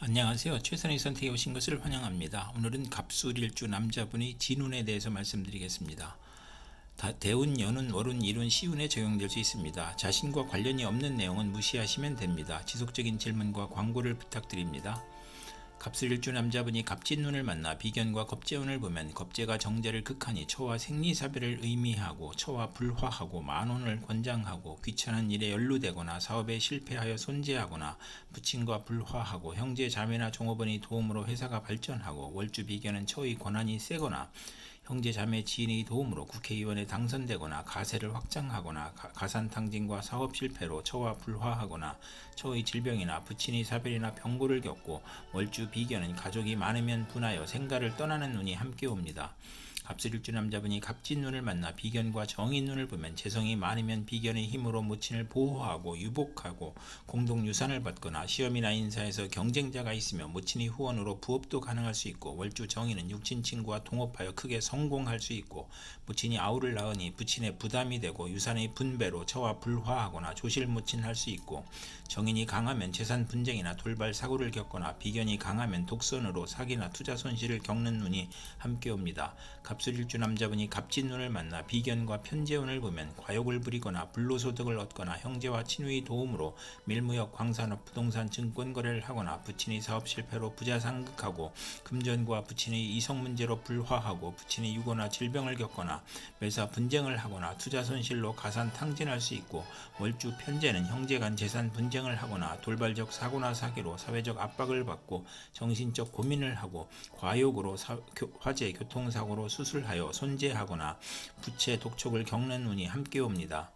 안녕하세요. 최선의 선택에 오신 것을 환영합니다. 오늘은 갑술일주 남자분의 진운에 대해서 말씀드리겠습니다. 대운, 연운, 월운, 일운, 시운에 적용될 수 있습니다. 자신과 관련이 없는 내용은 무시하시면 됩니다. 지속적인 질문과 광고를 부탁드립니다. 갑술일주 남자분이 갑진운을 만나 비견과 겁재운을 보면 겁재가 정제를 극하니 처와 생리사별을 의미하고 처와 불화하고 만혼을 권장하고 귀찮은 일에 연루되거나 사업에 실패하여 손재하거나 부친과 불화하고 형제 자매나 종업원의 도움으로 회사가 발전하고 월주 비견은 처의 권한이 세거나 형제 자매 지인의 도움으로 국회의원에 당선되거나 가세를 확장하거나 가산탕진과 사업 실패로 처와 불화하거나 처의 질병이나 부친의 사별이나 병고를 겪고 월주 비견은 가족이 많으면 분하여 생가를 떠나는 운이 함께 옵니다. 갑술일주 남자분이 갑진운을 만나 비견과 정인운을 보면 재성이 많으면 비견의 힘으로 모친을 보호하고 유복하고 공동유산을 받거나 시험이나 인사에서 경쟁자가 있으면 모친의 후원으로 부업도 가능할 수 있고 월주 정인은 육친 친구와 동업하여 크게 성공할 수 있고 모친이 아우를 낳으니 부친의 부담이 되고 유산의 분배로 처와 불화하거나 조실모친할 수 있고 정인이 강하면 재산 분쟁이나 돌발 사고를 겪거나 비견이 강하면 독선으로 사기나 투자 손실을 겪는 운이 함께 옵니다. 갑술일주 남자분이 갑진운을 만나 비견과 편재운을 보면 과욕을 부리거나 불로소득을 얻거나 형제와 친구의 도움으로 밀무역, 광산업, 부동산, 증권 거래를 하거나 부친의 사업 실패로 부자상극하고 금전과 부친의 이성 문제로 불화하고 부친의 유고나 질병을 겪거나 매사 분쟁을 하거나 투자 손실로 가산 탕진할 수 있고 월주 편재는 형제 간 재산 분쟁을 하거나 돌발적 사고나 사기로 사회적 압박을 받고 정신적 고민을 하고 과욕으로 화재, 교통사고로 수술하여 손재하거나 부채, 독촉을 겪는 운이 함께 옵니다.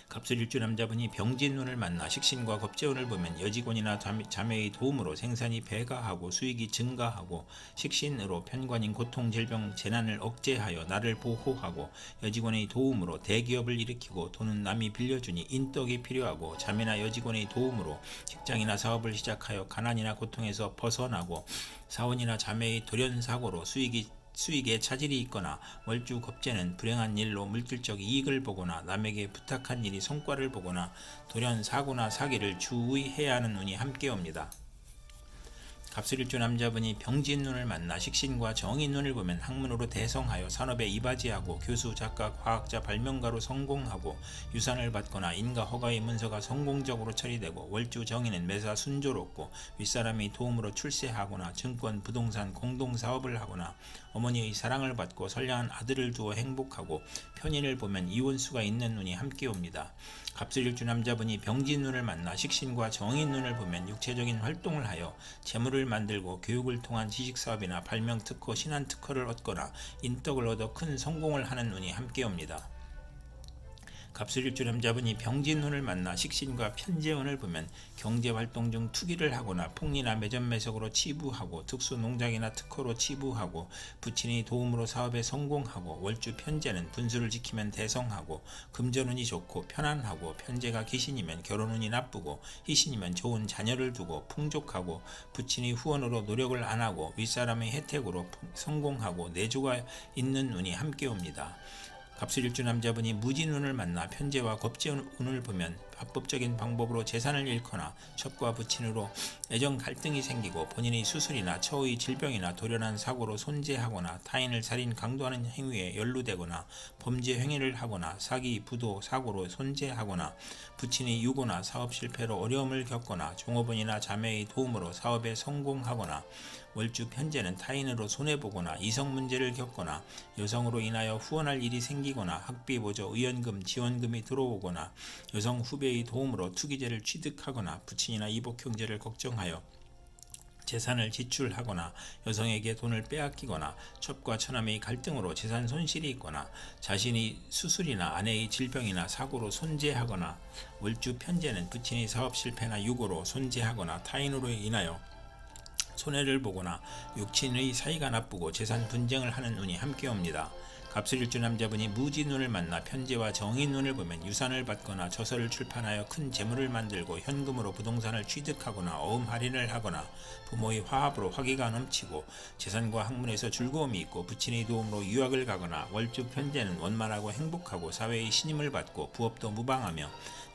갑술일주 남자분이 병진운을 만나 식신과 겁재운을 보면 여직원이나 자매의 도움으로 생산이 배가하고 수익이 증가하고 식신으로 편관인 고통, 질병, 재난을 억제하여 나를 보호하고 여직원의 도움으로 대기업을 일으키고 돈은 남이 빌려주니 인덕이 필요하고 자매나 여직원의 도움으로 직장이나 사업을 시작하여 가난이나 고통에서 벗어나고 사원이나 자매의 돌연사고로 수익에 차질이 있거나 월주 겁재는 불행한 일로 물질적 이익을 보거나 남에게 부탁한 일이 성과를 보거나 돌연 사고나 사기를 주의해야 하는 운이 함께 옵니다. 갑술일주 남자분이 병진운을 만나 식신과 정인운을 보면 학문으로 대성하여 산업에 이바지하고 교수, 작가, 과학자, 발명가로 성공하고 유산을 받거나 인가 허가의 문서가 성공적으로 처리되고 월주 정인은 매사 순조롭고 윗사람의 도움으로 출세하거나 증권, 부동산, 공동사업을 하거나 어머니의 사랑을 받고 선량한 아들을 두어 행복하고 편인을 보면 이혼수가 있는 운이 함께 옵니다. 갑술일주 남자분이 병진운을 만나 식신과 정인운을 보면 육체적인 활동을 하여 재물을 만들고 교육을 통한 지식사업이나 발명특허, 신한특허를 얻거나 인덕을 얻어 큰 성공을 하는 운이 함께 옵니다. 갑술일주 남자분이 병진운을 만나 식신과 편재운을 보면 경제활동 중 투기를 하거나 폭리나 매점 매석으로 치부하고 특수농장이나 특허로 치부하고 부친의 도움으로 사업에 성공하고 월주 편재는 분수를 지키면 대성하고 금전운이 좋고 편안하고 편재가 기신이면 결혼운이 나쁘고 희신이면 좋은 자녀를 두고 풍족하고 부친의 후원으로 노력을 안 하고 윗사람의 혜택으로 성공하고 내조가 있는 운이 함께 옵니다. 갑술일주 남자분이 무진운을 만나 편재와 겁재운을 보면 합법적인 방법으로 재산을 잃거나 첩과 부친으로 애정 갈등이 생기고 본인의 수술이나 처의 질병이나 돌연한 사고로 손재하거나 타인을 살인, 강도하는 행위에 연루되거나 범죄 행위를 하거나 사기, 부도, 사고로 손재하거나 부친의 유고나 사업 실패로 어려움을 겪거나 종업원이나 자매의 도움으로 사업에 성공하거나 월주 편재는 타인으로 손해보거나 이성 문제를 겪거나 여성으로 인하여 후원할 일이 생기거나 학비 보조, 의연금, 지원금이 들어오거나 여성 후배의 도움으로 투기죄를 취득하거나 부친이나 이복 형제를 걱정하여 재산을 지출하거나 여성에게 돈을 빼앗기거나 첩과 처남의 갈등으로 재산 손실이 있거나 자신의 수술이나 아내의 질병이나 사고로 손재하거나 월주 편재는 부친의 사업 실패나 유고로 손재하거나 타인으로 인하여 손해를 보거나 육친의 사이가 나쁘고 재산 분쟁을 하는 운이 함께 옵니다. 갑술일주 남자분이 무진운을 만나 편재와 정인운을 보면 유산을 받거나 저서를 출판하여 큰 재물을 만들고 현금으로 부동산을 취득하거나 어음 할인을 하거나 부모의 화합으로 화기가 넘치고 재산과 학문에서 즐거움이 있고 부친의 도움으로 유학을 가거나 월주 편재는 원만하고 행복하고 사회의 신임을 받고 부업도 무방하며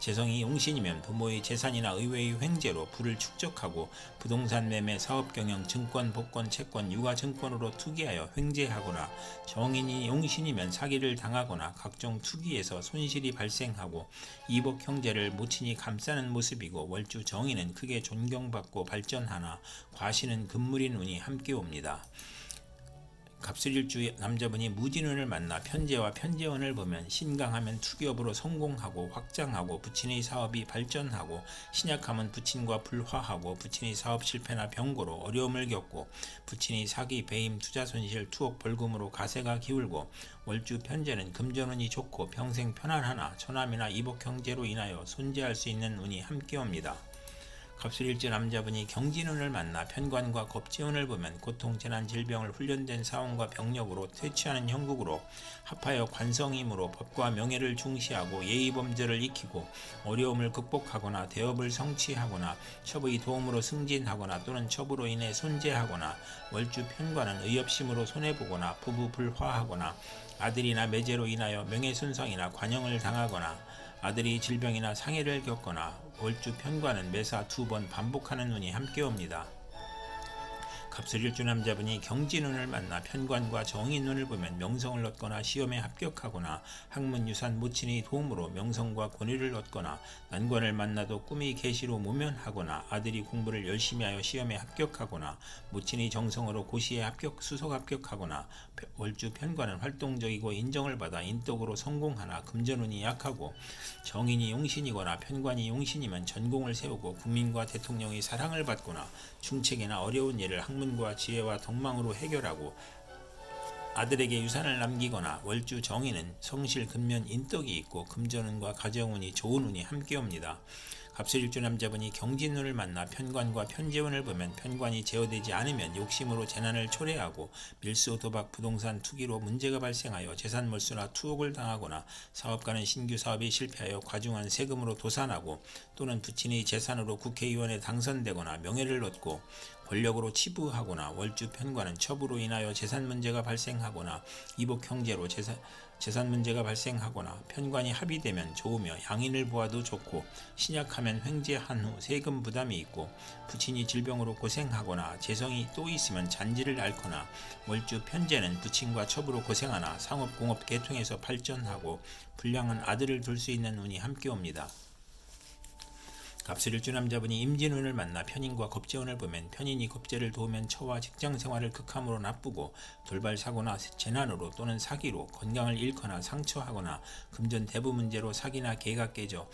재성이 용신이면 부모의 재산이나 의외의 횡재로 부를 축적하고 부동산 매매, 사업경영, 증권, 복권, 채권, 유가증권으로 투기하여 횡재하거나 정인이 용신이면 사기를 당하거나 각종 투기에서 손실이 발생하고 이복 형제를 모친이 감싸는 모습이고 월주 정인은 크게 존경받고 발전하나 과신은 금물인 운이 함께 옵니다. 갑술일주 남자분이 무진운을 만나 편재와 편재운을 보면 신강하면 투기업으로 성공하고 확장하고 부친의 사업이 발전하고 신약하면 부친과 불화하고 부친의 사업 실패나 병고로 어려움을 겪고 부친의 사기, 배임, 투자 손실, 투옥, 벌금으로 가세가 기울고 월주 편재는 금전운이 좋고 평생 편안하나 처남이나 이복 형제로 인하여 손재할 수 있는 운이 함께 옵니다. 갑술일주 남자분이 경진운을 만나 편관과 겁재운을 보면 고통, 재난, 질병을 훈련된 사원과 병력으로 퇴치하는 형국으로 합하여 관성임으로 법과 명예를 중시하고 예의범죄를 익히고 어려움을 극복하거나 대업을 성취하거나 첩의 도움으로 승진하거나 또는 첩으로 인해 손재하거나 월주 편관은 의협심으로 손해보거나 부부 불화하거나 아들이나 매제로 인하여 명예손상이나 관영을 당하거나 아들이 질병이나 상해를 겪거나 월주 편관은 매사 2번 반복하는 운이 함께 옵니다. 갑술일주 남자분이 경진운을 만나 편관과 정인운을 보면 명성을 얻거나 시험에 합격하거나 학문 유산 모친의 도움으로 명성과 권위를 얻거나 난관을 만나도 꿈의 계시로 모면하거나 아들이 공부를 열심히 하여 시험에 합격하거나 모친의 정성으로 고시에 합격, 수석 합격하거나 월주 편관은 활동적이고 인정을 받아 인덕으로 성공하나 금전운이 약하고 정인이 용신이거나 편관이 용신이면 전공을 세우고 국민과 대통령의 사랑을 받거나 중책이나 어려운 일을 학문과 지혜와 덕망으로 해결하고 아들에게 유산을 남기거나 월주 정인은 성실, 근면, 인덕이 있고 금전운과 가정운이 좋은 운이 함께 옵니다. 갑술일주 남자분이 경진운을 만나 편관과 편재운을 보면 편관이 제어되지 않으면 욕심으로 재난을 초래하고 밀수, 도박, 부동산, 투기로 문제가 발생하여 재산 몰수나 투옥을 당하거나 사업가는 신규 사업이 실패하여 과중한 세금으로 도산하고 또는 부친의 재산으로 국회의원에 당선되거나 명예를 얻고 권력으로 치부하거나 월주 편관은 첩으로 인하여 재산 문제가 발생하거나 이복 형제로 재산 문제가 발생하거나 편관이 합의되면 좋으며 양인을 보아도 좋고 신약하면 횡재한 후 세금 부담이 있고 부친이 질병으로 고생하거나 재성이 또 있으면 잔지를 앓거나 월주 편재는 부친과 첩으로 고생하나 상업공업 계통에서 발전하고 불량한 아들을 둘 수 있는 운이 함께 옵니다. 갑술일주 남자분이 임진운을 만나 편인과 겁재운을 보면 편인이 겁재를 도우면 처와 직장생활을 극함으로 나쁘고 돌발사고나 재난으로 또는 사기로 건강을 잃거나 상처하거나 금전 대부 문제로 사기나 계가 깨져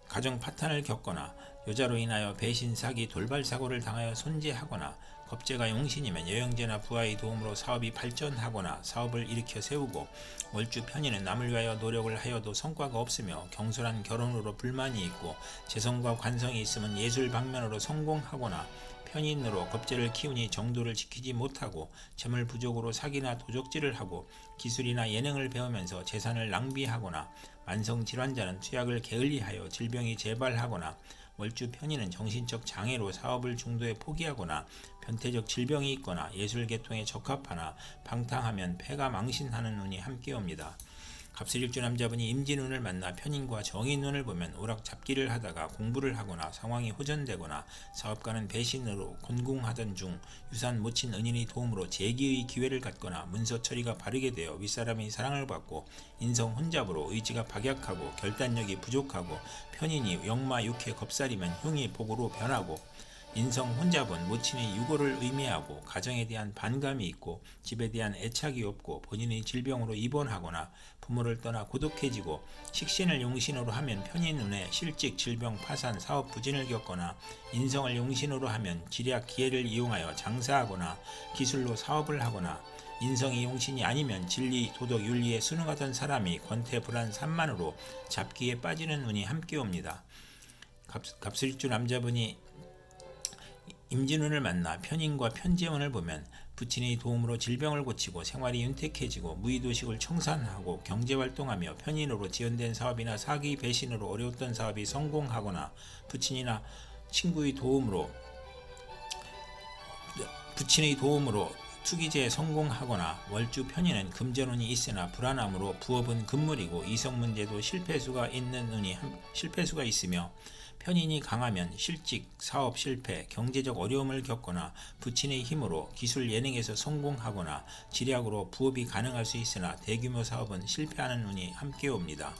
가정 파탄을 겪거나 여자로 인하여 배신, 사기, 돌발사고를 당하여 손재하거나 겁재가 용신이면 여형제나 부하의 도움으로 사업이 발전하거나 사업을 일으켜 세우고 월주 편인은 남을 위하여 노력을 하여도 성과가 없으며 경솔한 결혼으로 불만이 있고 재성과 관성이 있으면 예술 방면으로 성공하거나 편인으로 겁재를 키우니 정도를 지키지 못하고 재물 부족으로 사기나 도적질을 하고 기술이나 예능을 배우면서 재산을 낭비하거나 만성질환자는 투약을 게을리하여 질병이 재발하거나 월주 편인은 정신적 장애로 사업을 중도에 포기하거나 변태적 질병이 있거나 예술계통에 적합하나 방탕하면 폐가 망신하는 운이 함께 옵니다. 갑술일주 남자분이 임진운을 만나 편인과 정인운을 보면 오락잡기를 하다가 공부를 하거나 상황이 호전되거나 사업가는 배신으로 곤궁하던 중 유산 모친 은인의 도움으로 재기의 기회를 갖거나 문서 처리가 바르게 되어 윗사람의 사랑을 받고 인성 혼잡으로 의지가 박약하고 결단력이 부족하고 편인이 역마 육해 겁살이면 흉이 복으로 변하고 인성 혼잡은 모친의 유고를 의미하고 가정에 대한 반감이 있고 집에 대한 애착이 없고 본인의 질병으로 입원하거나 부모를 떠나 고독해지고 식신을 용신으로 하면 편인 운에 실직, 질병, 파산, 사업 부진을 겪거나 인성을 용신으로 하면 지략, 기회를 이용하여 장사하거나 기술로 사업을 하거나 인성이 용신이 아니면 진리, 도덕, 윤리에 순응하던 사람이 권태, 불안, 산만으로 잡기에 빠지는 운이 함께 옵니다. 갑술일주 남자분이 임진운을 만나 편인과 편재운을 보면 부친의 도움으로 질병을 고치고 생활이 윤택해지고 무의도식을 청산하고 경제활동하며 편인으로 지연된 사업이나 사기 배신으로 어려웠던 사업이 성공하거나 부친의 도움으로 투기제에 성공하거나 월주 편인은 금전운이 있으나 불안함으로 부업은 금물이고 이성 문제도 실패수가 있으며 편인이 강하면 실직, 사업 실패, 경제적 어려움을 겪거나 부친의 힘으로 기술 예능에서 성공하거나 지략으로 부업이 가능할 수 있으나 대규모 사업은 실패하는 운이 함께 옵니다.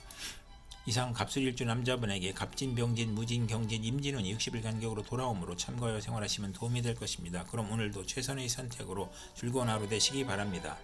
이상 갑술일주 남자분에게 갑진, 병진, 무진, 경진, 임진운이 60일 간격으로 돌아오므로 참고하여 생활하시면 도움이 될 것입니다. 그럼 오늘도 최선의 선택으로 즐거운 하루 되시기 바랍니다.